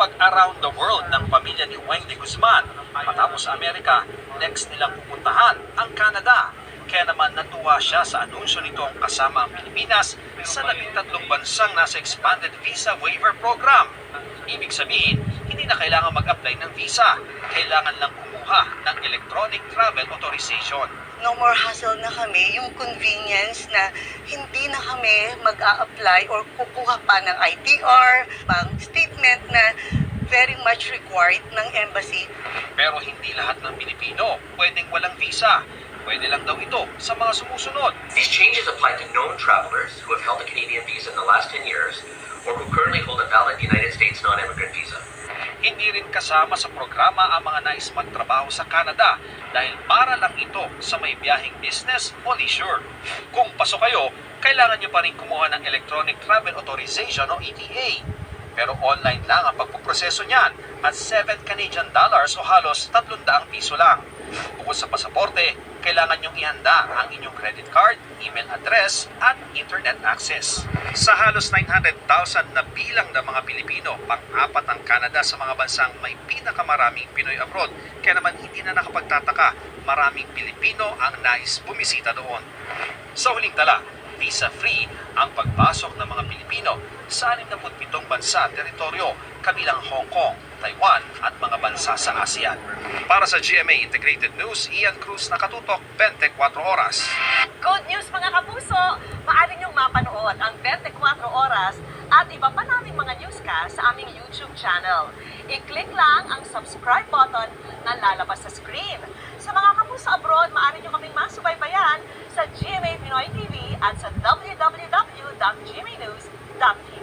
pag-around the world ng pamilya ni Weng de Guzman matapos sa Amerika, next nilang pupuntahan ang Canada. Kaya naman natuwa siya sa anunsyo nitong kasama ang Pilipinas sa 13 bansang nasa expanded visa waiver program. Ibig sabihin, hindi na kailangan mag-apply ng visa. Kailangan lang kumuha ng electronic travel authorization. No more hassle na kami, yung convenience na hindi na kami mag-a-apply or kukuha pa ng ITR, bank statement na very much required ng embassy. Pero hindi lahat ng Pilipino pwedeng walang visa. Pwede lang daw ito sa mga sumusunod. These changes apply to known travelers who have held a Canadian visa in the last 10 years or who currently hold a valid United States non-immigrant visa. Hindi rin kasama sa programa ang mga nais magtrabaho sa Canada dahil para lang ito sa may biyaheng business o leisure. Kung pasok kayo, kailangan nyo pa rin kumuha ng Electronic Travel Authorization o ETA. Pero online lang ang pagpuproseso niyan at 7 Canadian dollars o halos 300 piso lang. Bukod sa pasaporte, kailangan nyong ihanda ang inyong credit card, email address at internet access. Sa halos 900,000 na bilang ng mga Pilipino, pang-apat ang Canada sa mga bansang may pinakamaraming Pinoy abroad. Kaya naman hindi na nakapagtataka, maraming Pilipino ang nais bumisita doon. Sa huling tala, visa-free ang pagpasok ng mga Pilipino sa 67 bansa at teritoryo, kabilang Hong Kong, Taiwan at mga bansa sa ASEAN. Para sa GMA Integrated News, Ian Cruz, nakatutok 24 oras. Good news mga kapuso! Maaari niyong mapanood ang 24 oras at iba pa naming mga newscast sa aming YouTube channel. I-click lang ang subscribe button na lalabas sa screen. Sa mga kapuso abroad, maaari niyo kaming masubaybayan sa GMA Pinoy TV at sa www.gmanews.ph.